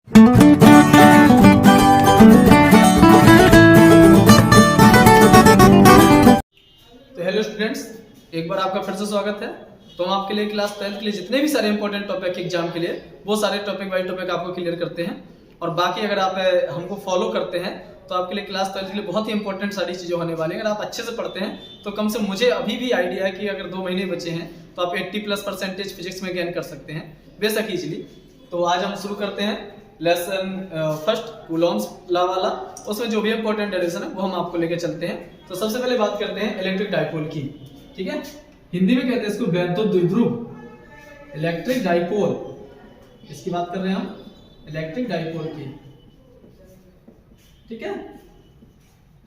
तो hello students, एक बार आपका फिर से स्वागत है। तो हम आपके लिए क्लास 12 के लिए जितने भी सारे इंपॉर्टेंट टॉपिक एग्जाम के लिए वो सारे टॉपिक वाइज टॉपिक आपको क्लियर करते हैं। और बाकी अगर आप हमको फॉलो करते हैं तो आपके लिए क्लास 12 के लिए बहुत ही इंपॉर्टेंट सारी चीज़ें होने वाली हैं। अगर आप अच्छे से पढ़ते हैं तो कम से मुझे अभी भी आइडिया है कि अगर 2 महीने बचे हैं तो आप 80+ % फिजिक्स में गेन कर सकते हैं बेशक इजीली। तो आज हम शुरू करते हैं लेसन फर्स्ट कूलॉम्स लॉ वाला। उसमें जो भी इंपॉर्टेंट एडिशन है वो हम आपको लेके चलते हैं। तो सबसे पहले बात करते हैं इलेक्ट्रिक डाइपोल की। ठीक है, हिंदी में कहते हैं इसको वैद्युत द्विध्रुव इलेक्ट्रिक डाइपोल। इसकी बात कर रहे हैं हम इलेक्ट्रिक डाइपोल की। ठीक है,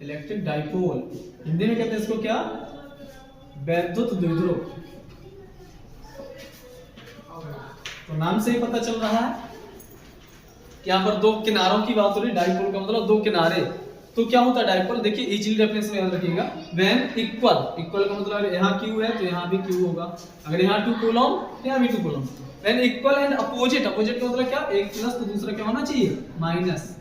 इलेक्ट्रिक डाइपोल हिंदी में कहते हैं इसको क्या, वैद्युत द्विध्रुव। तो नाम से ही पता चल रहा है कि यहाँ पर 2 किनारों की बात हो रही है। डाइपोल का मतलब 2 किनारे। तो क्या होता है डाइपोल, देखिए इजीली डेफिनेशन याद रखिएगा। व्हेन इक्वल का मतलब यहाँ Q है तो यहाँ भी Q होगा। अगर यहाँ 2 कूलम तो यहाँ भी 2 coulomb. When equal and opposite का मतलब क्या, एक प्लस तो दूसरा क्या होना चाहिए minus.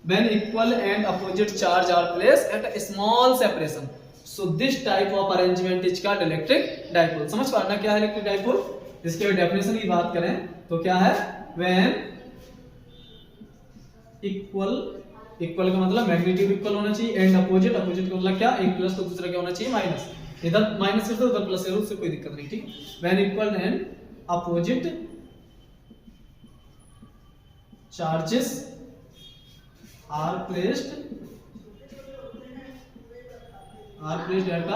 When equal and opposite charge are placed at a small separation, so this type of arrangement is called electric dipole. समझ पा रहे ना क्या है इलेक्ट्रिक डाइपोल। इसके डेफिनेशन की बात करें तो क्या है, व्हेन इक्वल का मतलब मैग्नीट्यूड इक्वल होना चाहिए एंड अपोजिट का मतलब क्या, एक प्लस तो दूसरा क्या होना चाहिए माइनस। इधर माइनस है तो उधर प्लस है, उससे कोई दिक्कत नहीं। ठीक, when equal and opposite charges are placed at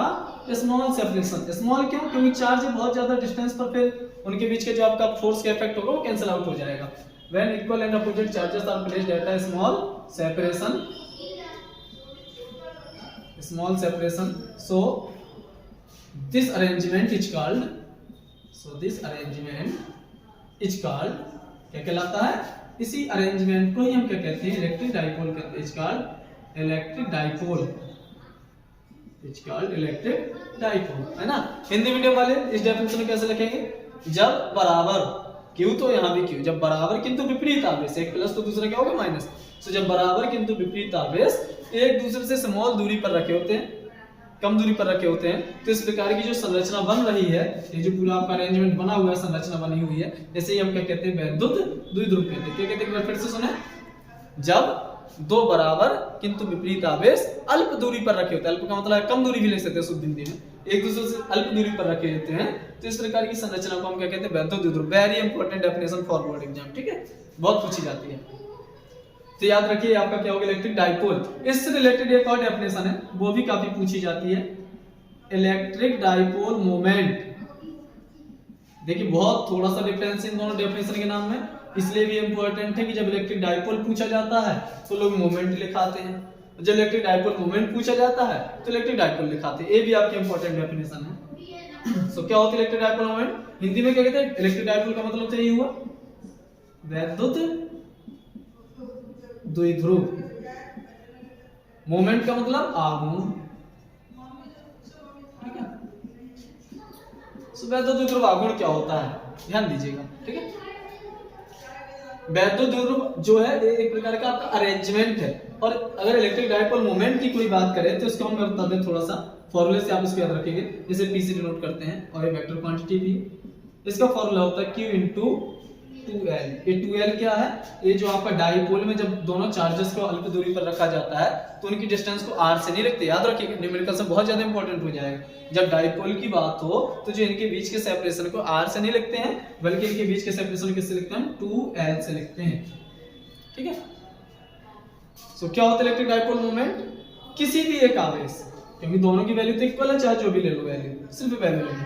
a small separation. Small क्यों, क्योंकि चार्ज बहुत ज्यादा डिस्टेंस पर, फिर उनके बीच के जो आपका फोर्स का इफेक्ट होगा वो कैंसिल आउट हो जाएगा। When equal and opposite charges are placed at a small separation, so this arrangement is called क्या कहलाता है, इसी अरेंजमेंट को ही हम क्या कहते हैं, इलेक्ट्रिक डाइपोल कहते हैं। इज कॉल्ड इलेक्ट्रिक डाइपोल, है ना। हिंदी मीडियम वाले इस डेफिनेशन में कैसे लिखेंगे, जब बराबर Q तो यहाँ भी Q, जब बराबर किंतु विपरीत आवेश, एक प्लस तो दूसरा क्या होगा माइनस। तो जब बराबर किंतु विपरीत आवेश एक दूसरे से स्मॉल दूरी पर रखे होते हैं, कम दूरी पर रखे होते हैं, तो इस प्रकार की जो संरचना बन रही है, ये जो पूरा आपका अरेंजमेंट बना हुआ है, संरचना बनी हुई है, इसे ही हम क्या कहते हैं, वैद्युत द्विध्रुव कहते हैं। क्या कहते हैं, एक बार फिर से सुने, जब 2 बराबर किंतु विपरीत आवेश अल्प दूरी पर रखे होते हैं, अल्प का मतलब कम दूरी भी ले सकते हैं शुद्ध हिंदी में, एक दूसरे से अल्प दूरी पर रखे होते हैं, तो इस प्रकार की संरचना को हम क्या कहते हैं, वैद्युत द्विध्रुव। Very important definition for board exam. ठीक है, बहुत पूछी जाती है, तो याद रखिए आपका क्या होगा, इलेक्ट्रिक डाइपोल। इससे रिलेटेड एक और डेफिनेशन है, वो भी काफी पूछी जाती है, इलेक्ट्रिक डाइपोल मोमेंट। देखिए बहुत थोड़ा सा डिफरेंस इन दोनों डेफिनेशन के नाम में, इसलिए भी इंपॉर्टेंट है कि जब इलेक्ट्रिक डाइपोल पूछा जाता है तो लोग मोमेंट लिखाते हैं, जब इलेक्ट्रिक डाइपोल मोमेंट पूछा जाता है तो इलेक्ट्रिक डाइपोल लिखाते हैं। ये भी आपके इंपॉर्टेंट डेफिनेशन है। सो क्या होता है इलेक्ट्रिक डाइपोल मोमेंट, हिंदी में क्या कहते हैं, इलेक्ट्रिक डाइपोल का मतलब तो यही हुआ, वैद्युत द्विध्रुव। मोमेंट का मतलब आघूर्ण। ठीक है, सो वैद्युत द्विध्रुव आघूर्ण क्या होता है, ध्यान दीजिएगा। ठीक है, वैद्युत द्विध्रुव जो है एक प्रकार का आपका अरेंजमेंट है। और अगर इलेक्ट्रिक डाइपोल मोमेंट की कोई बात करें तो इसको हम बता दें थोड़ा सा, फॉर्मूले से आप इसको याद रखेंगे, इसे P से डिनोट करते हैं और ये वेक्टर क्वांटिटी भी। इसका फॉर्मूला होता है Q × 2L। ये 2L क्या है, ये जो आपका डाइपोल में जब दोनों चार्जेस को अल्प दूरी पर रखा जाता है तो उनकी डिस्टेंस को r से नहीं रखते, याद रखिएगा, न्यूमेरिकल से बहुत ज्यादा इंपॉर्टेंट हो जाएगा। जब डाइपोल की बात हो तो जो इनके बीच के सेपरेशन को r से नहीं लिखते हैं, बल्कि इनके बीच के सेपरेशन किससे लिखते हैं, 2L से लिखते हैं। ठीक है, सो क्या होता है इलेक्ट्रिक डाइपोल मोमेंट, किसी भी एक आवेश, क्योंकि दोनों की वैल्यू तो इक्वल है, चाहे जो भी ले लो वैल्यू, सिर्फ वैल्यू लेंगे,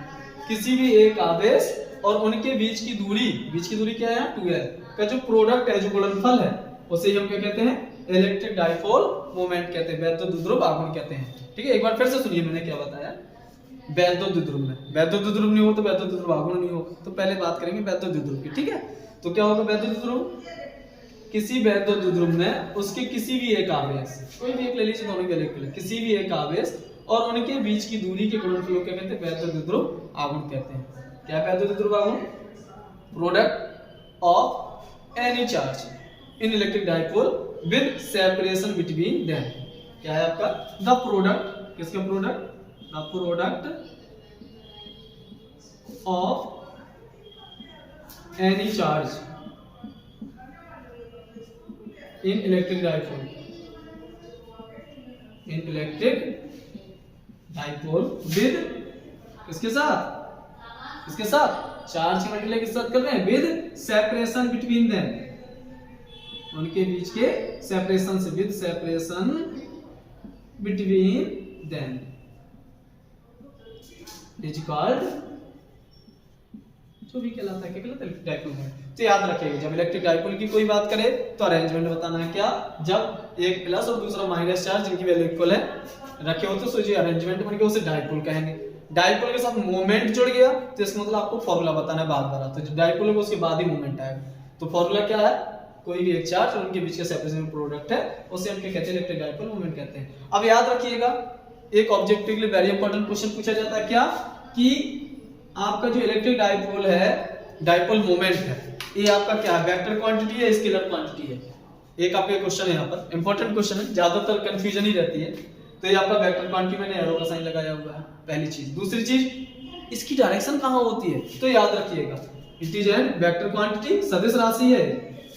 किसी भी एक आवेश और उनके बीच की दूरी क्या है, 2L का जो प्रोडक्ट है, जो गुणनफल है, उसे हम क्या कहते हैं, इलेक्ट्रिक डाइपोल मोमेंट कहते हैं, वैद्युत द्विध्रुव आघूर्ण कहते हैं। ठीक है, एक बार फिर से सुनिए मैंने क्या बताया, वैद्युत द्विध्रुव में वैद्युत द्विध्रुव नहीं हो तो वैद्युत द्विध्रुव आघूर्ण नहीं होगा। तो पहले बात करेंगे वैद्युत द्विध्रुव की। ठीक है, तो क्या होगा वैद्युत द्विध्रुव, किसी वैद्युत द्विध्रुव में उसके किसी भी एक आवेश, कोई भी एक ले लीजिए, दोनों के लिए किसी भी एक आवेश और उनके बीच की दूरी के गुणनफल को क्या कहते हैं, वैद्युत द्विध्रुव आघूर्ण कहते हैं। क्या वैद्युत द्विध्रुव आघूर्ण, product of any charge in electric dipole with separation between them. क्या है आपका? द प्रोडक्ट, किसका product? The product of any charge in electric dipole, in electric dipole with, किसके साथ? किसके साथ? चार्ज के मल्टीप्लाई किसके साथ कर रहे हैं? विद सेपरेशन बिटवीन देम, उनके बीच के सेपरेशन से, with separation between them is called, जो भी कहलाता है, क्या कहलाता है? Electric dipole moment. तो याद रखिएगा जब इलेक्ट्रिक डाइपोल की कोई बात करे तो अरेंजमेंट बताना है क्या? जब एक प्लस और दूसरा माइनस चार्ज जिनकी वैल्यू इक्वल है रखे होते हैं तो जो अरेंजमेंट बन गया उसे डाइपोल कहेंगे। डाइपोल के साथ मोमेंट जुड़ गया तो इसका मतलब आपको फॉर्मूला बताना है बार-बार, तो जो डाइपोल है उसके बाद ही मोमेंट आएगा। तो फॉर्मूला क्या है? कोई भी एक चार्ज और उनके बीच का सेपरेशन प्रोडक्ट है, उसे हम क्या कहते हैं? इलेक्ट्रिक डाइपोल मोमेंट कहते हैं। अब याद रखिएगा एक ऑब्जेक्टिव के लिए वेरी इंपॉर्टेंट क्वेश्चन पूछा जाता है क्या, कि आपका जो इलेक्ट्रिक डाइपोल है, डाइपोल मोमेंट है, ये आपका क्या है? वेक्टर क्वांटिटी है, स्केलर क्वांटिटी है? एक आपका क्वेश्चन है यहाँ पर, इंपॉर्टेंट क्वेश्चन है, ज्यादातर कंफ्यूजन ही रहती है। तो ये आपका वेक्टर क्वांटिटी, मैंने एरो का साइन लगाया हुआ है, पहली चीज। दूसरी चीज, इसकी डायरेक्शन कहाँ होती है? तो याद रखिएगा it is an vector quantity, सदिश राशि है,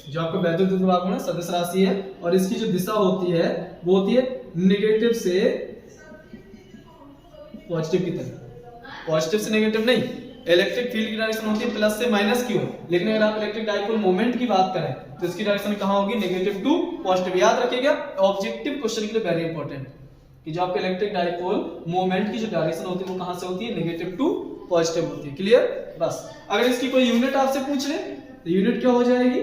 जो आपका वैद्युत विभाग में सदिश राशि है, और इसकी जो दिशा होती है वो होती है नेगेटिव से पॉजिटिव की तरफ। पॉजिटिव से नेगेटिव नहीं, इलेक्ट्रिक फील्ड की डायरेक्शन होती है प्लस से माइनस की ओर, लेकिन अगर आप इलेक्ट्रिक डाइपोल मोमेंट की बात करें तो इसकी डायरेक्शन कहाँ होगी? Negative to positive. याद रखिएगा ऑब्जेक्टिव क्वेश्चन के लिए वेरी इंपॉर्टेंट, कि जो आपके इलेक्ट्रिक डाइपोल मोमेंट की जो डायरेक्शन होती है वो कहां से होती है? नेगेटिव टू पॉजिटिव होती है। क्लियर? बस अगर इसकी कोई यूनिट आपसे पूछ ले तो यूनिट क्या हो जाएगी?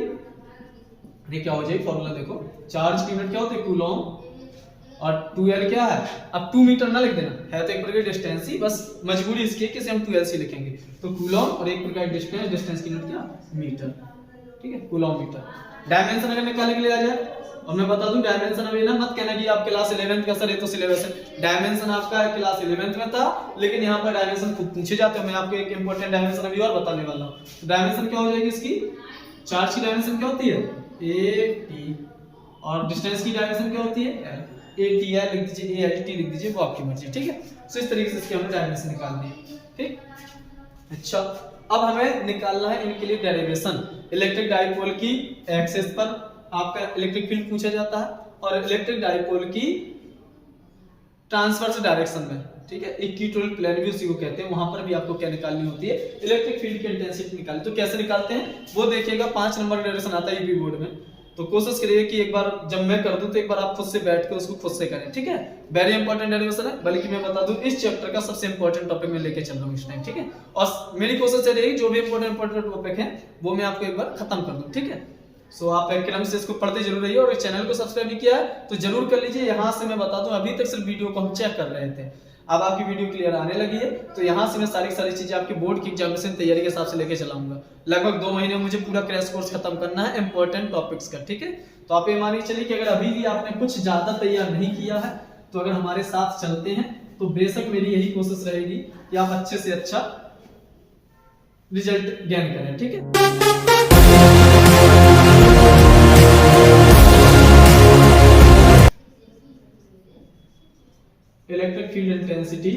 ये क्या हो जाएगी? फॉर्मूला देखो, चार्ज की यूनिट क्या होती है? कूलॉम, और 2L क्या है? अब 2 मीटर ना लिख देना, है तो एक प्रकार की डिस्टेंस ही, बस मजबूरी इसकी है कि हम 2L से लिखेंगे। तो कूलॉम और एक प्रकार की डिस्टेंस, डिस्टेंस की यूनिट क्या? मीटर। ठीक है, कूलॉम मीटर। डायमेंशन अगर निकालने के लिए आ जाए, और मैं बता दूं डायमेंशन अभी ना मत कहना कि आप क्लास 11th का सर, ये तो सिलेबस है। डायमेंशन आपका क्लास 11th में था, लेकिन यहाँ पर डायमेंशन खुद पूछे जाते हैं। मैं आपको एक इंपॉर्टेंट डायमेंशन अभी और बताने वाला हूँ। डायमेंशन क्या हो जाएगी इसकी? चार्ज की डायमेंशन क्या होती है? AT, और डिस्टेंस की डायमेंशन क्या होती है? L। ATI लिख दीजिए, ALT लिख दीजिए, वो आपकी मर्जी है। ठीक है, तो इस तरीके से इसकी हमने डायमेंशन निकाल दी। ठीक, अच्छा अब हमें निकालना है इनके लिए डेरिवेशन। इलेक्ट्रिक डाइपोल की एक्सिस पर आपका इलेक्ट्रिक फील्ड पूछा जाता है, और इलेक्ट्रिक डाइपोल की ट्रांसवर्स डायरेक्शन में, ठीक है, इक्वेटोरियल प्लेन भी उसी को कहते हैं, वहां पर भी आपको क्या निकालनी होती है? इलेक्ट्रिक फील्ड की इंटेंसिटी निकालनी। तो कैसे निकालते हैं वो देखिएगा, 5 नंबर डायरेक्शन आता है यूपी बोर्ड में। तो कोशिश करिए कि एक बार जब मैं कर दूं तो एक बार आप खुद से बैठ के उसको खुद से करें। ठीक है, वेरी इंपॉर्टेंट डेरिवेशन है, बल्कि मैं बता दूं इस चैप्टर का सबसे इंपॉर्टेंट टॉपिक मैं लेके चल रहा हूं इस टाइम। ठीक है, और मेरी कोशिश रहेगी जो भी इंपॉर्टेंट टॉपिक है वो मैं आपको एक बार खत्म कर दूं। ठीक है, सो आप एक क्रम से इसको पढ़ते जरूर रहिए, और इस चैनल को सब्सक्राइब नहीं किया है तो जरूर कर लीजिए। यहाँ से मैं बता दूं अभी तक सिर्फ वीडियो को हम चेक कर रहे थे, अब आपकी वीडियो क्लियर आने लगी है, तो यहाँ से मैं सारी चीजें आपके बोर्ड की एग्जामिनेशन तैयारी के हिसाब से लेके चलाऊंगा। लगभग 2 महीने में मुझे पूरा क्रैश कोर्स खत्म करना है इंपॉर्टेंट टॉपिक्स का। ठीक है, तो आप ये मानिए चलिए कि अगर अभी भी आपने कुछ ज्यादा तैयार नहीं किया है तो अगर हमारे साथ चलते हैं तो बेशक मेरी यही कोशिश रहेगी कि आप अच्छे से अच्छा रिजल्ट गेन करें। ठीक है, electric field intensity,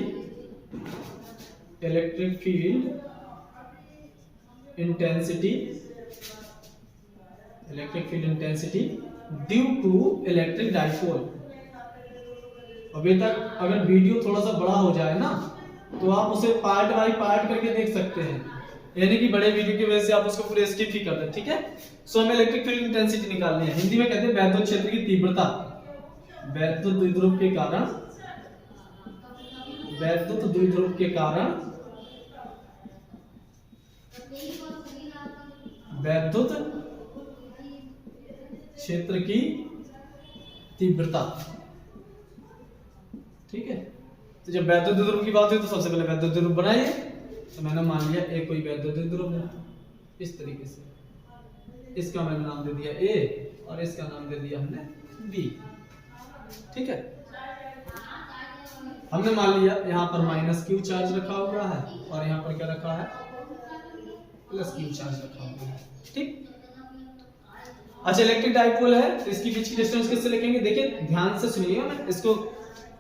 electric field intensity, electric field intensity due to electric dipole. अभी तक अगर वीडियो थोड़ा सा बड़ा हो जाए ना तो आप उसे पार्ट बाय पार्ट करके देख सकते हैं, यानी कि बड़े वीडियो की वजह से आप उसको पूरे स्किप ही कर दें। ठीक है, सो हमें इलेक्ट्रिक फील्ड इंटेंसिटी निकालनी है। हिंदी में कहते हैं वैद्युत क्षेत्र की तीव्रता। वैद्युत द्विध्रुव के कारण, वैद्युत द्विध्रुव के कारण वैद्युत क्षेत्र की तीव्रता। ठीक है, तो जब वैद्युत द्विध्रुव की बात हुई तो सबसे पहले वैद्युत द्विध्रुव बनाइए। तो मैंने मान लिया एक कोई वैद्युत द्विध्रुव है इस तरीके से, इसका मैंने नाम दे दिया A और इसका नाम दे दिया हमने B। ठीक है, हमने मान लिया यहाँ पर -Q चार्ज रखा हुआ है और यहाँ पर क्या रखा है? +Q चार्ज रखा हुआ है। ठीक, अच्छा इलेक्ट्रिक डाइपोल है तो इसकी बीच की डिस्टेंस किससे लिखेंगे, देखिए ध्यान से सुनिएगा, मैं इसको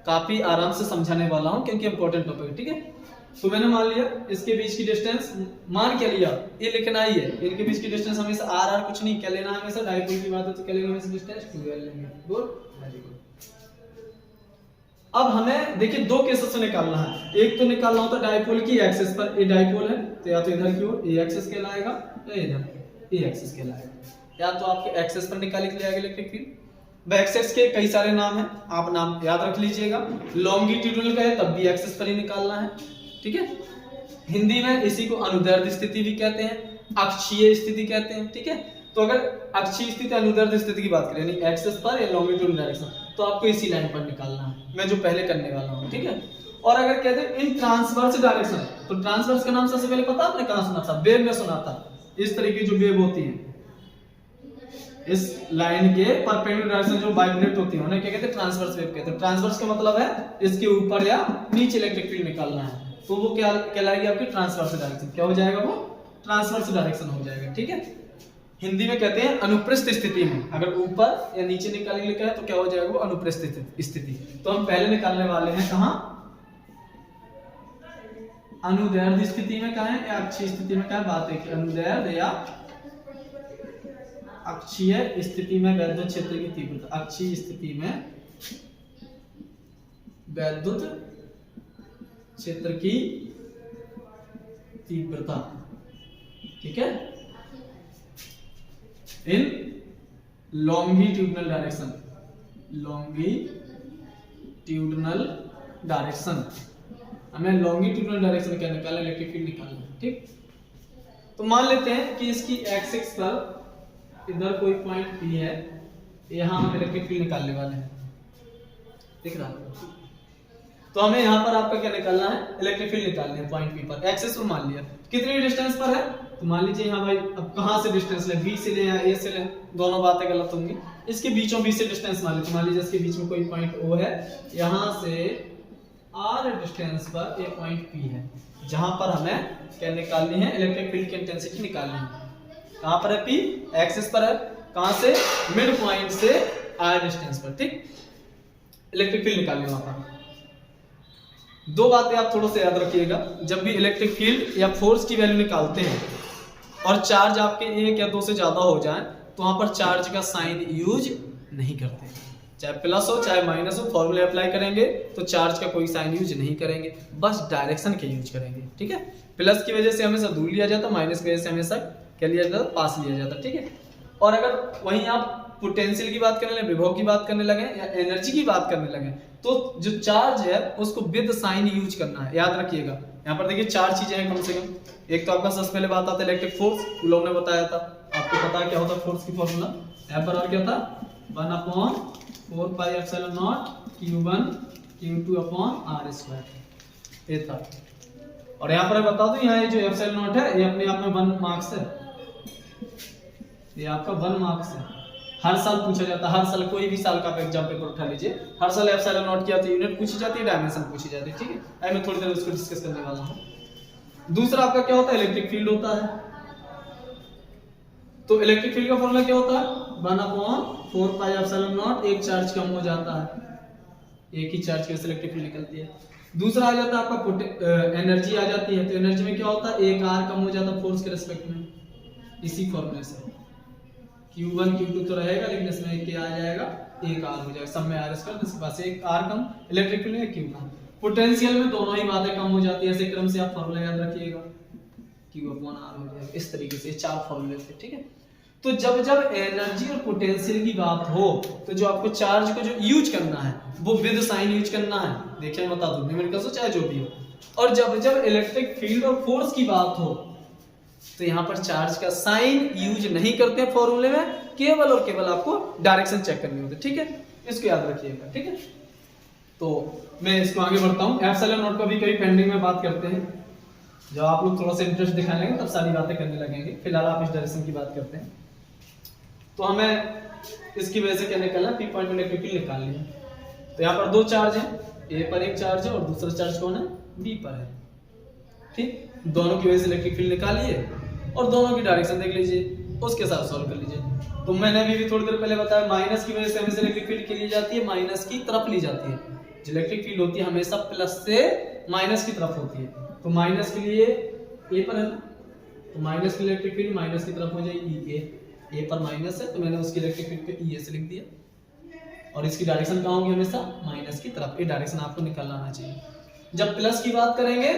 काफी आराम से समझाने वाला हूं क्योंकि इंपॉर्टेंट टॉपिक है, ठीक है। तो मैंने मान लिया इसके बीच की डिस्टेंस, मान क्या लिया, ये लिखना ही है, इनके बीच की डिस्टेंस हमेशा आर कुछ नहीं, क्या लेना है हमेशा, डाइपोल की बात है तो क्या लेंगे हमेशा डिस्टेंस 2l लेंगे। Good, very good. अब हमें देखिए दो केसेस में निकालना है, एक तो निकालना होता है डाइपोल की एक्सिस पर, ये डाइपोल है तो या तो इधर की ओर ए एक्सिस कहलाएगा या इधर ए एक्सिस कहलाएगा, या तो आपके एक्सिस पर निकाल के जाएगा इलेक्ट्रिक फील्ड। एक्सिस के कई सारे नाम हैं, आप नाम याद रख लीजिएगा, लॉन्गिट्यूडनल का है तब भी एक्सिस पर ही निकालना है, ठीक है। हिंदी में इसी को अनुदैर्ध्य स्थिति भी कहते हैं, अक्षीय स्थिति कहते हैं, ठीक है। तो अगर अक्षीय स्थिति अनुदैर्ध्य स्थिति की बात करें यानी एक्सिस पर या लॉन्गिट्यूडनल डायरेक्शन, तो आपको इसी लाइन पर निकालना है, मैं जो पहले करने वाला हूं, ठीक है। और अगर कहते हैं इन ट्रांसवर्स डायरेक्शन, तो ट्रांसवर्स का नाम सबसे पहले पता आपने कहां सुना था, वेव में सुना था। इस तरह की जो वेव होती है इस लाइन के परपेंडिकुलर डायरेक्शन जो वाइब्रेट होती है उन्हें क्या कहते हैं, ट्रांसवर्स वेव कहते हैं। ट्रांसवर्स का मतलब है इसके ऊपर या नीचे इलेक्ट्रिक फील्ड निकालना है, तो वो क्या कहलाएगी आपकी ट्रांसवर्स डायरेक्शन, क्या हो जाएगा वो ट्रांसवर्स डायरेक्शन हो जाएगा, ठीक है। हिंदी में कहते हैं अनुप्रस्थ स्थिति में, अगर ऊपर या नीचे निकालने के लिए कहे तो क्या हो जाएगा वो अनुप्रस्थ स्थिति। तो हम पहले निकालने वाले हैं कहां, अनुदैर्ध्य स्थिति में कहा है या अक्षीय स्थिति में, क्या बात है कि अनुदैर्ध्य या अक्षीय स्थिति में वैद्युत क्षेत्र की तीव्रता, अक्षीय स्थिति में वैद्युत क्षेत्र की तीव्रता, ठीक है, इन लॉन्गिट्यूडनल डायरेक्शन, लॉन्गिट्यूडनल डायरेक्शन, हमें लॉन्गिट्यूडनल डायरेक्शन क्या निकालना, इलेक्ट्रिक फील्ड निकालना है, ठीक। तो मान लेते हैं कि इसकी एक्स एक्स पर इधर कोई पॉइंट P है, यहां हम इलेक्ट्रिक फील्ड निकालने वाले हैं, दिख रहा है। तो हमें यहां पर आपका क्या निकालना है, इलेक्ट्रिक फील्ड निकालनी है पॉइंट P पर, एक्सिस पर मान लिया, कितनी डिस्टेंस पर है, तो मान लीजिए यहां भाई अब कहां से डिस्टेंस ले, B से ले या A से ले, दोनों बातें गलत होंगी, इसके बीचों बीच से डिस्टेंस मान लीजिए, मान लीजिए इसके बीच में कोई पॉइंट O है, यहां से R डिस्टेंस पर एक पॉइंट P है, जहां पर हमें क्या निकालनी है, इलेक्ट्रिक फील्ड की इंटेंसिटी निकालनी है। कहां पर है P, एक्सिस पर है, कहां से, मिड पॉइंट से R डिस्टेंस पर, ठीक। इलेक्ट्रिक फील्ड निकालनी है वहां पर। दो बातें आप थोड़ा सा याद रखिएगा, जब भी इलेक्ट्रिक फील्ड या फोर्स की वैल्यू निकालते हैं और चार्ज आपके एक या दो से ज्यादा हो जाए तो वहां पर चार्ज का साइन यूज नहीं करते, चाहे प्लस हो चाहे माइनस हो, फॉर्मूले अप्लाई करेंगे तो चार्ज का कोई साइन यूज नहीं करेंगे, बस डायरेक्शन के यूज करेंगे, ठीक है। प्लस की वजह से हमेशा दूर लिया जाता, माइनस की वजह से हमेशा क्या लिया जाता, पास लिया जाता, ठीक है। और अगर वहीं आप पोटेंशियल की बात करने लगे, विभव की बात करने लगे या एनर्जी की बात करने लगे, तो जो चार्ज है उसको विद साइन यूज करना है, याद रखिएगा। यहाँ पर देखिए चार चीजें हैं कम से कम, एक तो आपका सबसे पहले बात आता है इलेक्ट्रिक फोर्स, कूलॉम ने बताया था, आपको पता है क्या होता है फोर्स की फॉर्मूला, यहाँ पर और क्या था 1/4πε0 Q1 Q2/r², ये था। और यहाँ पर बता दूं, यहाँ ये जो ε0 है ये अपने आप में 1 मार्क्स है, ये आपका 1 मार्क्स है, हर साल पूछा जाता है, हर साल कोई भी साल का आप एग्जाम पेपर उठा लीजिए, हर साल ε0 की आती है, यूनिट पूछी जाती है, डायमेंशन पूछी जाती है, ठीक है। अब मैं थोड़ी देर उसको डिस्कस करने वाला हूं। दूसरा आपका क्या होता है, इलेक्ट्रिक फील्ड होता है। तो इलेक्ट्रिक फील्ड का फॉर्मूला क्या होता है, 1/4πε0, एक चार्ज कम हो जाता है, एक ही चार्ज की वजह से इलेक्ट्रिक फील्ड निकलती है। दूसरा आ जाता है आपका एनर्जी आ जाती है, तो एनर्जी में क्या होता है, एक आर कम हो जाता है फोर्स के रिस्पेक्ट में, इसी फॉर्मूले से Q1 Q2 तो रहेगा लेकिन इसमें एक क्या आ जाएगा, एक आर हो जाएगा, सब में आर स्क्वायर, इसके पास एक आर कम, इलेक्ट्रिक फील्ड में Q कम। पोटेंशियल में दोनों ही बातें कम हो जाती है, ऐसे क्रम से आप फॉर्मूला याद रखिएगा, Q/R हो जाएगा, इस तरीके से चार फॉर्मूले थे, ठीक है। तो जब जब एनर्जी और पोटेंशियल की बात हो तो जो आपको चार्ज को जो यूज करना है वो विद साइन यूज करना है, देखिए मैं बता दूं न्यूमेरिकल से चाहे जो भी हो। और जब जब इलेक्ट्रिक फील्ड और फोर्स की बात हो तो यहाँ पर चार्ज का साइन यूज नहीं करते हैं फॉर्मूले में, केवल और केवल आपको डायरेक्शन चेक करनी होती है, ठीक है, इसको याद रखिएगा, ठीक है। तो मैं इसको आगे बढ़ता हूँ, ε0 को भी कभी पेंडिंग में बात करते हैं, जब आप लोग थोड़ा सा इंटरेस्ट दिखाने लगेंगे तब सारी बातें करने लगेंगे, फिलहाल आप इस डायरेक्शन की बात करते हैं। तो हमें इसकी वजह से क्या निकालना, P पॉइंट में इलेक्ट्रिक फील्ड निकालनी है। तो यहाँ पर दो चार्ज हैं, A पर एक चार्ज है और दूसरा चार्ज कौन है, B पर है, ठीक। दोनों की वजह से इलेक्ट्रिक फील्ड निकालिए और दोनों की डायरेक्शन देख लीजिए, उसके साथ सॉल्व कर लीजिए। तो मैंने अभी भी थोड़ी देर पहले बताया माइनस की वजह से हमेशा इलेक्ट्रिक फील्ड की ली जाती है, माइनस की तरफ ली जाती है। जो इलेक्ट्रिक फील्ड होती है हमेशा प्लस से माइनस की तरफ होती है। तो माइनस के लिए ए पर है ना, तो माइनस की इलेक्ट्रिक फील्ड माइनस की तरफ हो जाएगी ए पर माइनस है तो मैंने उसकी इलेक्ट्रिक फील्ड को ई ए से लिख दिया, और इसकी डायरेक्शन कहाँ होगी हमेशा माइनस की तरफ। ये डायरेक्शन आपको निकालना आना चाहिए। जब प्लस की बात करेंगे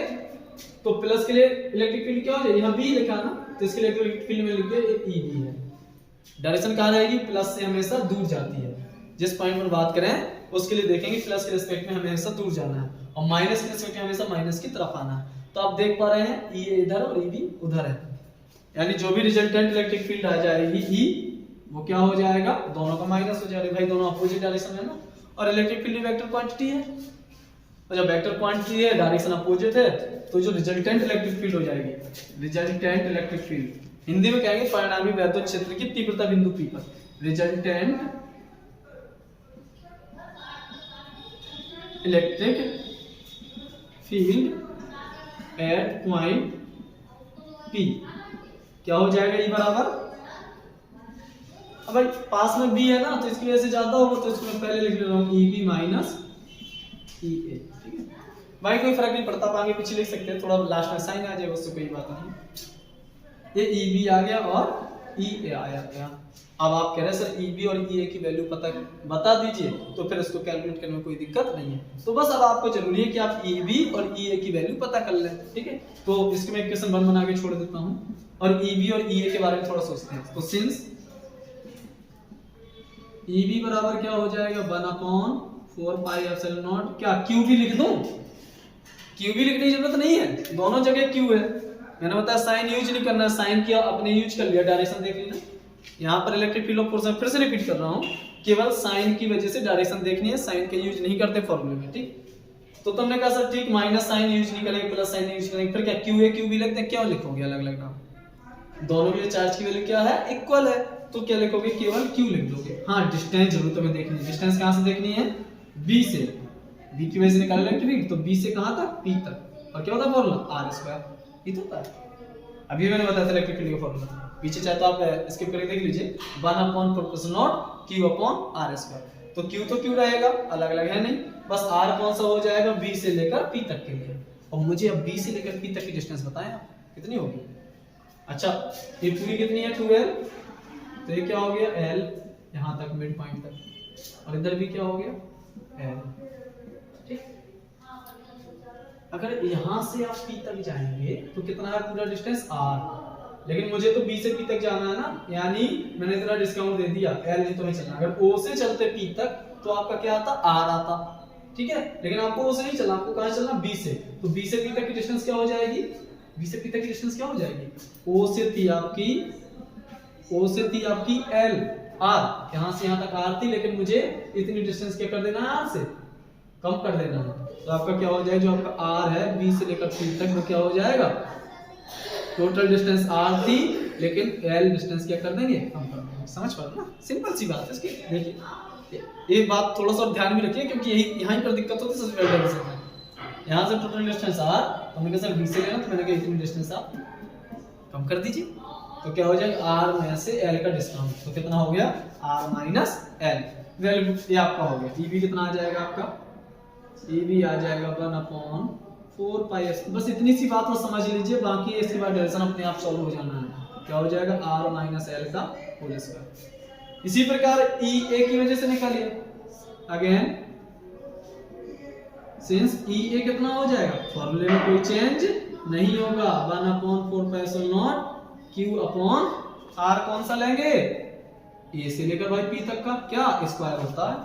तो प्लस के लिए इलेक्ट्रिक फील्ड क्या हो जाएगी, यहाँ बी लिखा ना, तो इसके लिए इलेक्ट्रिक फील्ड में लिख दिया ई बी है। डायरेक्शन कहाँ रहेगी, प्लस से हमेशा दूर जाती है। जिस पॉइंट पर बात करें उसके लिए देखेंगे प्लस के रिस्पेक्ट में हमेशा दूर जाना है, और माइनस के रिस्पेक्ट में हमेशा माइनस की तरफ आना है। तो आप देख पा रहे हैं ई इधर और ई बी उधर है, यानी जो भी रिजल्टेंट इलेक्ट्रिक फील्ड आ जाएगी ई, वो क्या हो जाएगा, दोनों का माइनस हो जाएगा। भाई दोनों अपोजिट डायरेक्शन में ना, और इलेक्ट्रिक फील्ड वेक्टर क्वांटिटी है, और जब वेक्टर क्वांटिटी है डायरेक्शन अपोजिट है, तो जो रिजल्टेंट इलेक्ट्रिक फील्ड हो जाएगी, रिजल्टेंट इलेक्ट्रिक फील्ड हिंदी में कहेंगे परिणामी वैद्युत क्षेत्र की तीव्रता बिंदु P पर, resultant electric field at point P क्या हो जाएगा, ई बराबर, अब भाई पास में बी है ना तो इसकी वजह से ज्यादा होगा, तो इसको मैं पहले लिख ले रहा हूँ ई बी माइनस ई ए। ठीक है भाई, कोई फर्क नहीं पड़ता, आप आगे पीछे लिख सकते हैं, थोड़ा लास्ट में साइन आ जाए उससे कोई बात नहीं। ये ई बी आ गया और ई ए आया गया। अब आप कह रहे हैं सर ई बी और ई ए की वैल्यू बता दीजिए, तो फिर इसको कैलकुलेट करने में कोई दिक्कत नहीं है। तो बस अब आपको जरूरी है कि आप ई बी और ई ए की वैल्यू पता कर लें। ठीक है, तो इसको मैं इक्वेशन 1 बना के छोड़ देता हूँ, और ई बी और ई ए के बारे में थोड़ा सोचते हैं। तो सिंस ई बी बराबर क्या हो जाएगा, 1/4 पाई एप्सिलॉन नॉट, क्या क्यू भी लिख दूं, क्यू भी लिखने की जरूरत नहीं है, दोनों जगह क्यू है। मैंने बताया साइन यूज नहीं करना, साइन किया अपने यूज कर लिया, डायरेक्शन देख ली ना। यहाँ पर इलेक्ट्रिक फील्ड ऑफ फोर्स फिर से रिपीट कर रहा हूँ, केवल साइन की वजह से डायरेक्शन देखनी है, साइन का यूज नहीं करते फॉर्मूले में। ठीक, तो तुमने कहा सर ठीक माइनस साइन यूज नहीं करेंगे, प्लस साइन यूज करेंगे, फिर क्या क्यू ए क्यू बी लिखते हैं, क्यों लिखोगे अलग अलग नाम, दोनों के लिए चार्ज की वैल्यू क्या है, इक्वल है, तो क्या लिखोगे, केवल क्यू लिख दोगे। हाँ, डिस्टेंस जरूर तुम्हें देखनी है, डिस्टेंस कहाँ से देखनी है, बी से, बी की वजह से निकाला इलेक्ट्रिक फील्ड, तो बी से कहाँ तक, पी तक, और क्या होता है फॉर्मूला आर स्क्वायर, ये तो होता है। अभी मैंने बताया था इलेक्ट्रिक फील्ड का फॉर्मूला, पीछे चाहे तो आप स्किप करके देख लीजिए, 1/4 naught Q upon R square. तो क्यू तो क्यू रहेगा, अलग अलग है नहीं, बस आर कौन सा हो जाएगा, बी से लेकर पी तक के लिए। और मुझे अब बी से लेकर पी तक की डिस्टेंस बताएं आप कितनी होगी। अच्छा, ये पूरी कितनी है, 2l, तो ये क्या हो गया l, यहाँ तक मिड पॉइंट तक, और इधर भी क्या हो गया l। ठीक, अगर यहाँ से आप P तक जाएंगे तो कितना है पूरा डिस्टेंस r, लेकिन मुझे तो B से P तक जाना है ना, यानी मैंने इतना डिस्काउंट दे दिया, l नहीं तो नहीं चलना। अगर O से चलते P तक तो आपका क्या आता, r आता। ठीक है, लेकिन आपको O से नहीं चलना, आपको कहाँ चलना, B से, तो B से P तक की डिस्टेंस क्या हो जाएगी, B से P तक की डिस्टेंस क्या हो जाएगी, O से थी आपकी L, R, यहाँ से यहाँ तक R थी, लेकिन मुझे इतनी डिस्टेंस क्या कर देना है, R से कम कर देना है। तो आपका क्या हो जाएगा, जो आपका R है B से लेकर P तक, वो क्या हो जाएगा, टोटल डिस्टेंस R थी, लेकिन L डिस्टेंस क्या कर देंगे, कम कर देंगे। समझ पा रहे ना, सिंपल सी बात है इसकी। देखिए एक बात थोड़ा सा ध्यान भी रखिए, क्योंकि यही यहाँ पर दिक्कत होती है सबसे पहले डिस्टेंस में। यहाँ से टोटल डिस्टेंस R, तो मैंने कहा सर B से लेना, तो मैंने कहा इतनी डिस्टेंस आप कम कर दीजिए, तो क्या हो जाएगा R में से L का डिस्काउंट, तो कितना हो गया, R माइनस L, वैल्यू ये आपका हो गया। EB कितना आ जाएगा आपका, EB आ जाएगा 1/4 पाई s। बस इतनी सी बात को समझ लीजिए, बाकी इसके बाद डायरेक्शन अपने आप सॉल्व हो जाना है। क्या हो जाएगा, R माइनस L का होल स्क्वायर। इसी प्रकार EA की वजह से निकालिए, अगेन सिंस EA कितना हो जाएगा, फॉर्मूले में कोई चेंज नहीं होगा, 1/4 pi epsilon not Q upon R, कौन सा लेंगे, A से लेकर भाई P तक का क्या स्क्वायर होता है।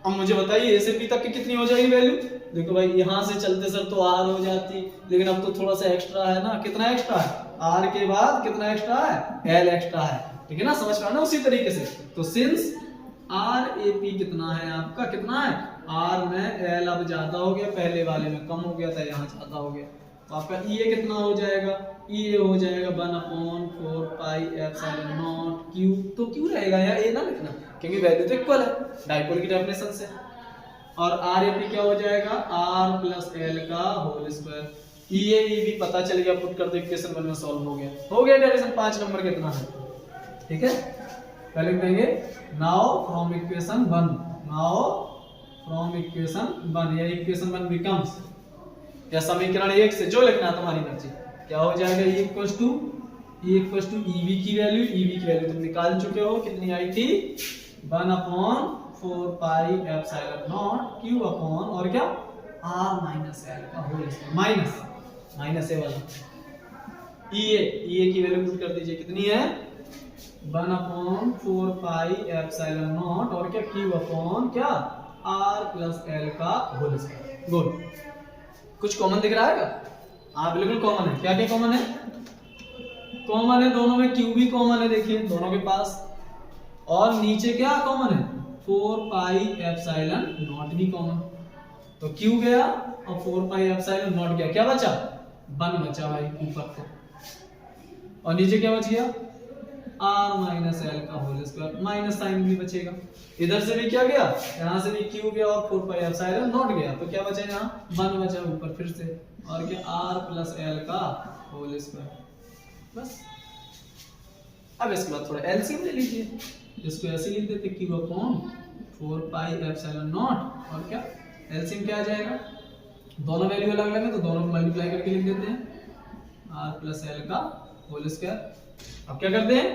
अब मुझे बताइए A से P तक की कितनी हो जाएगी वैल्यू। देखो भाई यहाँ से चलते सर तो R हो जाती, लेकिन अब तो थोड़ा सा एक्स्ट्रा है ना, कितना एक्स्ट्रा है, R के बाद कितना एक्स्ट्रा है, L एक्स्ट्रा है। ठीक है ना, समझ पा रहे ना, उसी तरीके से। तो सिंस R A P कितना है आपका, कितना है, R में L अब ज्यादा हो गया, पहले वाले में कम हो गया था, यहाँ ज्यादा हो गया, तो आपका EA कितना हो जाएगा, EA हो जाएगा 1/4 पाई एप्सिलॉन नॉट Q, तो Q रहेगा यार, A ना लिखना, क्योंकि वैल्यू तो इक्वल है डाइपोल की डेफिनेशन से। और RAP क्या हो जाएगा, R प्लस L का होल स्क्वायर। EA EB पता चल गया, पुट कर दो इक्वेशन 1 में, सॉल्व हो गया डायरेक्शन 5 नंबर कितना है। ठीक है, पहले देंगे now from equation 1, now from equation 1, या इक्वेशन 1 बिकम्स, या समीकरण 1 से जो लिखना है तुम्हारी मर्जी, क्या हो जाएगा, E इक्वल्स टू EV की वैल्यू तुम निकाल चुके हो, कितनी आई थी 1/4 pi epsilon not Q upon और क्या R माइनस L का होल स्क्वायर, माइनस ए वाला EA की वैल्यू पुट कर दीजिए, कितनी है 1/4 पाई एप्सिलॉन नॉट और क्या Q अपॉन क्या R प्लस L का होल स्क्वायर। गुड, कुछ कॉमन दिख रहा है क्या? हाँ बिल्कुल कॉमन है। क्या क्या कॉमन है? कॉमन है दोनों में, Q भी कॉमन है, देखिए दोनों के पास, और नीचे क्या कॉमन है 4 पाई एप्सिलॉन नॉट भी कॉमन, तो Q गया और 4 पाई एप्सिलॉन नॉट गया, क्या बचा 1 बचा भाई ऊपर को, और नीचे क्या बच गया R माइनस L का होल स्क्वायर, माइनस साइन भी बचेगा, इधर से भी क्या गया, यहाँ से भी Q गया और 4 पाई एप्सिलॉन नॉट गया, तो क्या बचा यहाँ 1 बचा ऊपर फिर से, और क्या R प्लस L का होल स्क्वायर, बस। अब इसके बाद थोड़ा एलसीएम ले लीजिए, इसको ऐसे लिख देते Q upon 4 pi epsilon not, और क्या एलसीएम क्या आ जाएगा, दोनों वैल्यू अलग अलग है तो दोनों को मल्टीप्लाई करके लिख देते हैं R प्लस L का होल स्क्वायर। अब क्या करते हैं,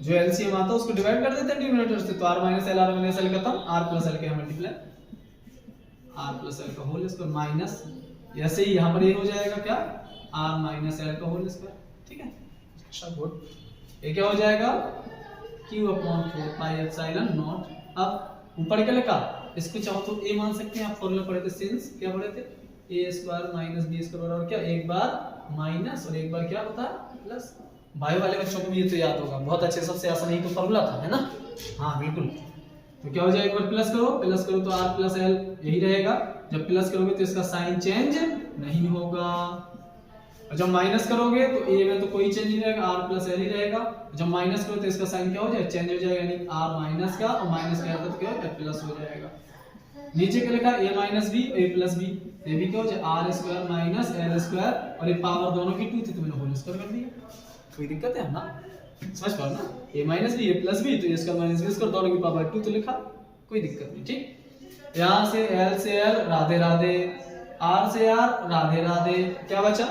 जो एलसीएम आता है उसको डिवाइड कर देते हैं डिनोमिनेटर से, तो R माइनस L खत्म, R प्लस L के मल्टीप्लाई R प्लस L का होल स्क्वायर माइनस, ऐसे ही यहाँ पर ये हो जाएगा क्या R माइनस L का होल स्क्वायर, ठीक है। अच्छा गुड, ये क्या हो जाएगा Q upon 4 pi epsilon not. अब ऊपर क्या लिखा, इसको चाहो तो A मान सकते हैं, आप फॉर्मूला पढ़े थे सिंस, क्या पढ़े थे A square minus B square बराबर क्या, एक बार माइनस और एक बार क्या होता है प्लस। बायो वाले बच्चों को भी ये तो याद होगा बहुत अच्छे, सबसे आसान ही तो फॉर्मूला था, है ना। हाँ बिल्कुल, तो क्या हो जाएगा, एक बार प्लस करो तो R प्लस L यही रहेगा, जब प्लस करोगे तो इसका साइन चेंज नहीं होगा, और जब माइनस करोगे तो A में तो कोई चेंज नहीं रहेगा, R प्लस L ही रहेगा, जब माइनस करो तो इसका साइन क्या हो जाएगा, चेंज हो जाएगा, यानी R माइनस का और माइनस का आता तो क्या हो प्लस हो जाएगा। नीचे क्या लिखा A minus B A plus B, ये भी क्या हो जाएगा R square minus L square, और ये पावर दोनों की 2 थी तो मैंने होल स्क्वायर कर दिया, कोई दिक्कत है ना, समझ पाओ ना, A minus B A plus B तो A square minus B square दोनों की पावर 2 तो लिखा, कोई दिक्कत नहीं, ठीक। यहाँ से L से L राधे राधे, R से R राधे राधे, क्या बचा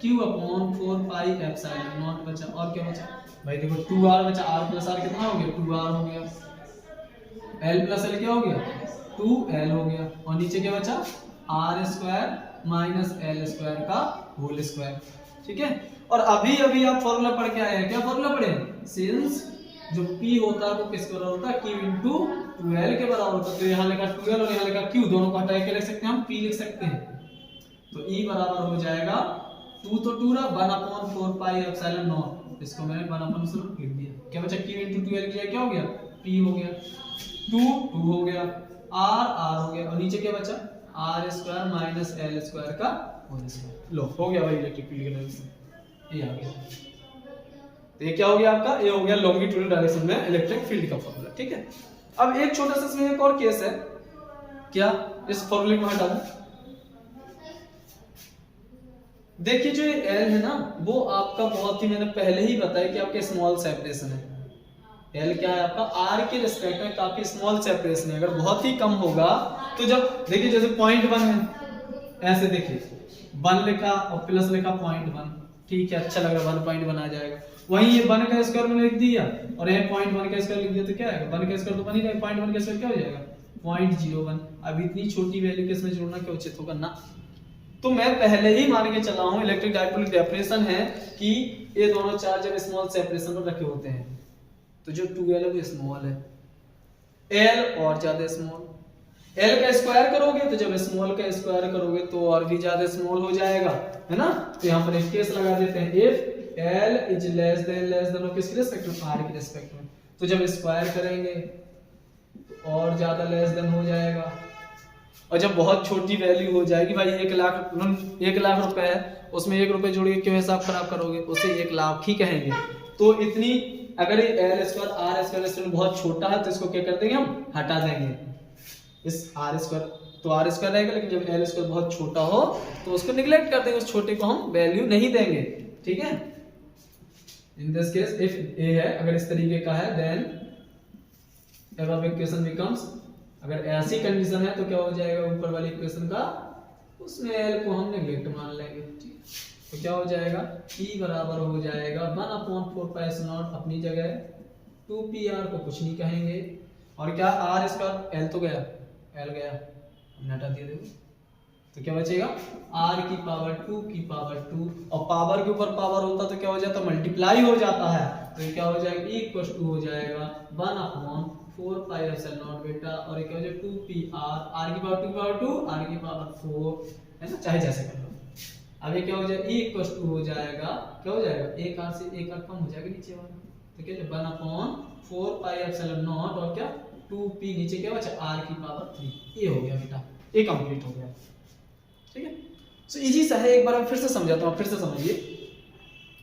Q upon 4 pi epsilon not बचा, और क्या बचा भाई देखो 2R बचा, R प्लस R कितना हो गया 2R हो गया, L प्लस L क्या हो गया 2L हो गया, और नीचे क्या बचा R square minus L square का होल स्क्वायर, ठीक है। और अभी अभी आप फॉर्मूला पढ़ के आए हैं, क्या फॉर्मूला पढ़े, सिंस जो P होता है वो किसके बराबर होता है Q इंटू 2L के बराबर होता है, तो यहाँ लिखा 2L और यहाँ लिखा Q, दोनों को हटा के लिख सकते हैं हम P लिख सकते हैं, तो E बराबर हो जाएगा 2 तो 2 रहा 1/4 पाई एप्सिलॉन नॉट, इसको मैंने 1/4 लिख दिया, क्या बचा Q इंटू 2L किया, क्या हो गया P हो गया, 2 हो गया, R हो गया, और नीचे क्या बचा R square minus L square का होल स्क्वायर। लो हो गया भाई इलेक्ट्रिक फील्ड के डायरेक्शन, ये आ गया, तो ये क्या हो गया आपका, ये हो गया लॉन्गिट्यूडल डायरेक्शन में इलेक्ट्रिक फील्ड का फॉर्मूला, ठीक है। अब एक छोटा सा इसमें एक और केस है, क्या इस फॉर्मूले को हटा दूं, देखिए जो ये L है ना वो आपका बहुत ही, मैंने पहले ही बताया कि आपके स्मॉल सेपरेशन है, L क्या है आपका R के रिस्पेक्ट में काफी स्मॉल सेपरेशन है, अगर बहुत ही कम होगा तो जब देखिए जैसे 0.1 है, ऐसे देखिए 1 लिखा और प्लस लिखा 0.1, ठीक है अच्छा लग रहा है 1.1 आ जाएगा, वहीं ये 1 का स्क्वायर मैंने लिख दिया और ये 0.1 का स्क्वायर लिख दिया तो क्या आएगा, 1 का स्क्वायर तो बन ही रहेगा, 0.1 का स्क्वायर क्या हो जाएगा 0.01। अब इतनी छोटी वैल्यू के इसमें जोड़ना क्या उचित होगा ना, तो मैं पहले ही मान के चला हूं इलेक्ट्रिक डाइपोल की डेफिनेशन है कि ये दोनों चार्ज जब स्मॉल सेपरेशन पर रखे होते हैं तो जो 2L है वो स्मॉल है, L और ज्यादा स्मॉल, L का स्क्वायर करोगे तो जब स्मॉल का स्क्वायर करोगे तो और भी ज्यादा स्मॉल हो जाएगा, है ना। तो यहाँ पर एक केस लगा देते हैं, if L is less than किसके रिस्पेक्ट में R के रिस्पेक्ट में, तो जब स्क्वायर करेंगे तो और ज्यादा लेस देन हो जाएगा, और जब बहुत छोटी वैल्यू हो जाएगी भाई 1 लाख रुपए है उसमें 1 रुपए जोड़ के क्यों हिसाब खराब करोगे, उसे 1 लाख ही कहेंगे। तो इतनी अगर ये L स्क्वायर R स्क्वायर बहुत छोटा है तो इसको क्या कर देंगे हम हटा देंगे इस R स्क्वायर, तो R स्क्वायर रहेगा, लेकिन जब L स्क्वायर बहुत छोटा हो तो उसको निगलेक्ट कर देंगे, उस छोटे को हम वैल्यू नहीं देंगे, ठीक है। इन दिस केस इफ ए है, अगर इस तरीके का है, देन above इक्वेशन बिकम्स, अगर ऐसी कंडीशन है तो क्या हो जाएगा ऊपर वाली इक्वेशन का, उसमें l को हम नेगलेक्ट मान लेंगे, ठीक है। तो क्या हो जाएगा E बराबर हो जाएगा 1/4π0 अपनी जगह, 2pr को कुछ नहीं कहेंगे, और क्या r स्क्वायर, l तो गया, l गया, हमने हटा दिया, देखो तो क्या बचेगा r की पावर 2 की पावर 2, और पावर के ऊपर पावर होता तो क्या हो जाता, मल्टीप्लाई हो जाता है, तो ये क्या हो जाएगा E इक्वल टू हो जाएगा 1/4π0 बेटा, और ये क्या हो जाएगा 2pr, r की पावर 2 की पावर 2, r की पावर 4, है ना, चाहे जैसे कर लो। अब ये क्या हो जाएगा E इक्वल टू हो जाएगा, क्या हो जाएगा, एक r से एक r कम हो जाएगा नीचे वाला, तो क्या 1/4π0 और क्या 2p, नीचे क्या बचा r की पावर 3, ये हो गया बेटा, ये कंप्लीट हो गया, ठीक है। सो इजी सा है, एक बार हम फिर से समझाता हूँ, फिर से समझिए।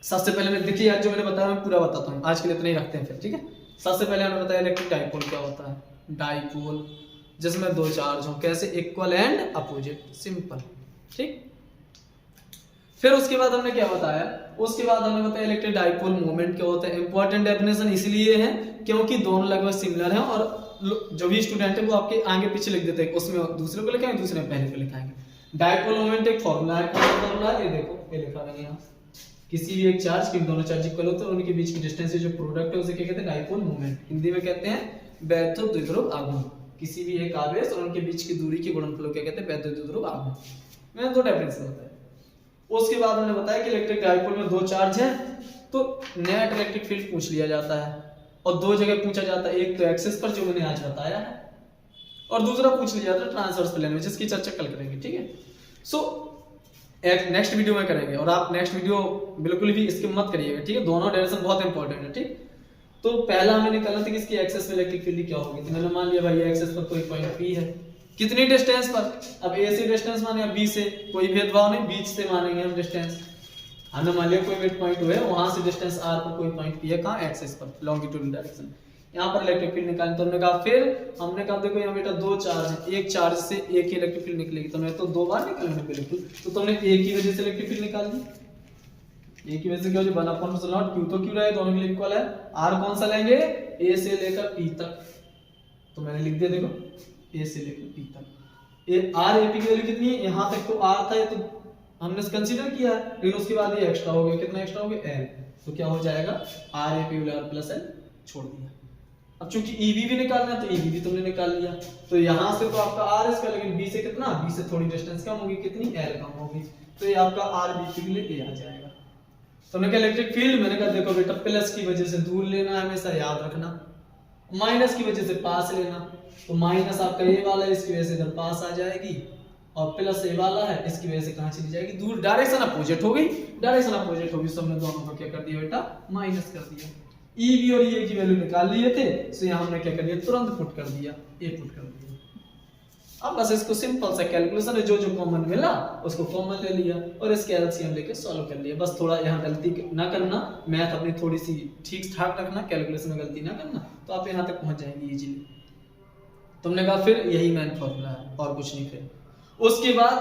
सबसे पहले मैं देखिए यार, जो मैंने बताया मैं पूरा बताता हूँ, आज के लिए इतना ही रखते हैं फिर, ठीक है। सबसे पहले हमने बताया इलेक्ट्रिक डाइपोल क्या होता है, डाइपोल जिसमें दो चार्ज हो, कैसे, इक्वल एंड अपोजिट, सिंपल, ठीक। फिर उसके बाद हमने क्या बताया, उसके बाद हमने बताया इलेक्ट्रिक डाइपोल मोमेंट क्या होता है। इंपॉर्टेंट डेफिनेशन इसलिए है क्योंकि दोनों लगभग सिमिलर हैं, और जो भी स्टूडेंट है वो आपके आगे पीछे लिख देते हैं, उसमें दूसरे को लिखाएंगे, दूसरे में पहले को लिखाएंगे। डाइपोल मोमेंट एक फॉर्मूला है, फॉर्मूला ये देखो, ये लिखा मैंने यहाँ, किसी भी एक चार्ज के दोनों चार्ज इक्वल होते हैं, उनके बीच की डिस्टेंस से जो प्रोडक्ट है उसे क्या कहते हैं, डाइपोल मोमेंट, हिंदी में कहते हैं वैद्युत द्विध्रुव आघूर्ण। किसी भी एक आवेश और उनके बीच की दूरी के गुणनफल को क्या कहते हैं, वैद्युत द्विध्रुव आघूर्ण। मैंने दो डेफिनेशन बताया। उसके बाद मैंने बताया कि इलेक्ट्रिक डाइपोल में दो चार्ज है तो नेट इलेक्ट्रिक फील्ड पूछ लिया जाता है, और दो जगह पूछा जाता है, एक तो एक्सिस पर जो मैंने आज बताया है, और दूसरा पूछ लिया जाता है ट्रांसवर्स प्लेन में, जिसकी चर्चा कल करेंगे, ठीक है। सो एक नेक्स्ट वीडियो में करेंगे, और आप नेक्स्ट वीडियो बिल्कुल भी स्किप मत करिएगा, ठीक है। दोनों डायरेक्शन बहुत इंपॉर्टेंट है, ठीक। तो पहला हमें निकालना था कि इसकी एक्सिस में इलेक्ट्रिक फील्ड क्या होगी, तो मैंने मान लिया भाई एक्सिस पर कोई पॉइंट P है, कितनी डिस्टेंस पर, अब A से डिस्टेंस माने, B से कोई भेदभाव नहीं, बीच से मानेंगे हम डिस्टेंस, हमने मान लिया कोई मिड पॉइंट हुए, वहां से डिस्टेंस r पर कोई पॉइंट P है, कहां, एक्सिस पर, लॉन्गिट्यूडनल डायरेक्शन, यहाँ पर इलेक्ट्रिक फील्ड निकालनी। तो हमने कहा, फिर हमने कहा देखो यहाँ बेटा दो चार्ज है, एक चार्ज से एक ही इलेक्ट्रिक फील्ड निकलेगी, तो मैं तो दो बार निकालूंगा बिल्कुल, तो तुमने एक ही वजह से इलेक्ट्रिक फील्ड निकाल दी, एक ही वजह से क्या हो जाए 1/4 Q तो Q रहा है, दोनों के लिए इक्वल है, r कौन सा लेंगे, A से लेकर P तक, तो मैंने लिख दिया देखो A से लेकर P तक, ये r AP की वैल्यू कितनी है, यहाँ तक तो r था, ये तो हमने कंसीडर किया है, लेकिन उसके बाद ये एक्स्ट्रा हो गया, कितना एक्स्ट्रा हो गया, l, तो क्या हो जाएगा r AP r plus l, छोड़ दिया। अब चूंकि EB भी निकालना है तो EB भी तुमने निकाल लिया, तो यहाँ से तो आपका r इसका, लेकिन B से कितना, B से थोड़ी डिस्टेंस कम होगी, कितनी, l कम होगी, तो ये आपका r B के लिए a आ जाएगा। तो हमने कहा इलेक्ट्रिक फील्ड, मैंने कहा देखो बेटा प्लस की वजह से दूर लेना है, हमेशा याद रखना, माइनस की वजह से पास लेना, तो माइनस आपका ये वाला है, इसकी वजह से इधर पास आ जाएगी, और प्लस ये वाला है, इसकी वजह से कहां चली जाएगी, दूर, डायरेक्शन अपोजिट हो गई, डायरेक्शन अपोजिट होगी, तो हमने दोनों को क्या कर दिया बेटा, माइनस कर दिया। EB और EA की वैल्यू निकाल लिए थे, तो यहां हमने क्या कर दिया, तुरंत पुट कर दिया, A पुट कर दिया। अब बस इसको सिंपल सा कैलकुलेशन है, जो जो कॉमन मिला उसको कॉमन ले लिया, और इसके एलसीएम लेके सॉल्व कर लिया। बस थोड़ा यहाँ गलती ना करना, मैथ अपनी थोड़ी सी ठीक ठाक रखना, कैलकुलेशन में गलती ना करना, तो आप यहाँ तक पहुंच जाएंगे इजीली। तुमने कहा फिर यही मेन फॉर्मूला है और कुछ नहीं। फिर उसके बाद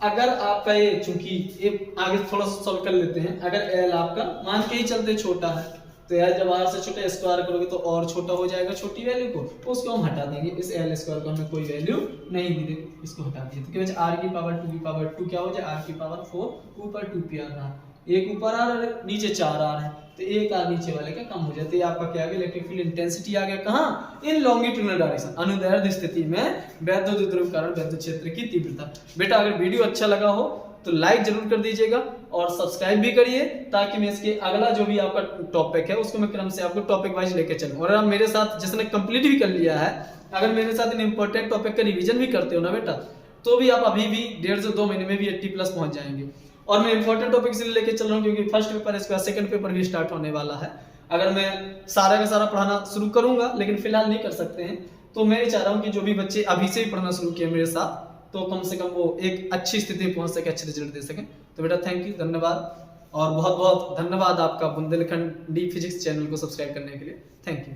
अगर आपका ये, चूंकि ये आगे थोड़ा सा सॉल्व कर लेते हैं, अगर एल आपका मान के ही चलते छोटा है, तो यार जब r से छोटा स्क्वायर करोगे तो और छोटा हो जाएगा छोटी वैल्यू को, तो उसको हम हटा देंगे, इस एल स्क्वायर को हमें कोई वैल्यू नहीं दी, इसको हटा दिया, तो क्या बचा r की पावर 2 की पावर 2 क्या हो जाए, r की पावर 4 ऊपर 2p आ रहा है, एक ऊपर आ रहा है, नीचे 4 आ रहा है, तो एक r नीचे वाले का कम हो जाता है। आपका क्या आ गया, इलेक्ट्रिक फील्ड इंटेंसिटी आ गया कहाँ, इन लॉन्गिट्यूडनल डायरेक्शन, अनुदैर्ध्य स्थिति में वैद्युत द्विध्रुव कारण वैद्युत क्षेत्र की तीव्रता। बेटा अगर वीडियो अच्छा लगा हो तो लाइक जरूर कर दीजिएगा, और सब्सक्राइब भी करिए, ताकि मैं इसके अगला जो भी आपका टॉपिक है उसको मैं क्रम से आपको टॉपिक वाइज लेके चलूं। और आप मेरे साथ जिसने कंप्लीट भी कर लिया है, अगर मेरे साथ इन इंपॉर्टेंट टॉपिक का रिवीजन भी करते हो ना बेटा, तो भी आप अभी भी 1.5 से 2 महीने में भी 80+ पहुंच जाएंगे। और मैं इंपॉर्टेंट टॉपिक इसलिए लेके चल रहा हूँ क्योंकि फर्स्ट पेपर इसके बाद सेकंड पेपर भी स्टार्ट होने वाला है। अगर मैं सारा का सारा पढ़ाना शुरू करूंगा, लेकिन फिलहाल नहीं कर सकते हैं, तो मैं चाह रहा हूँ कि जो भी बच्चे अभी से ही पढ़ना शुरू किए मेरे साथ, तो कम से कम वो एक अच्छी स्थिति में पहुंच सके, अच्छे रिजल्ट दे सकें। तो बेटा थैंक यू, धन्यवाद, और बहुत बहुत धन्यवाद आपका बुंदेलखंडी फिजिक्स चैनल को सब्सक्राइब करने के लिए। Thank you.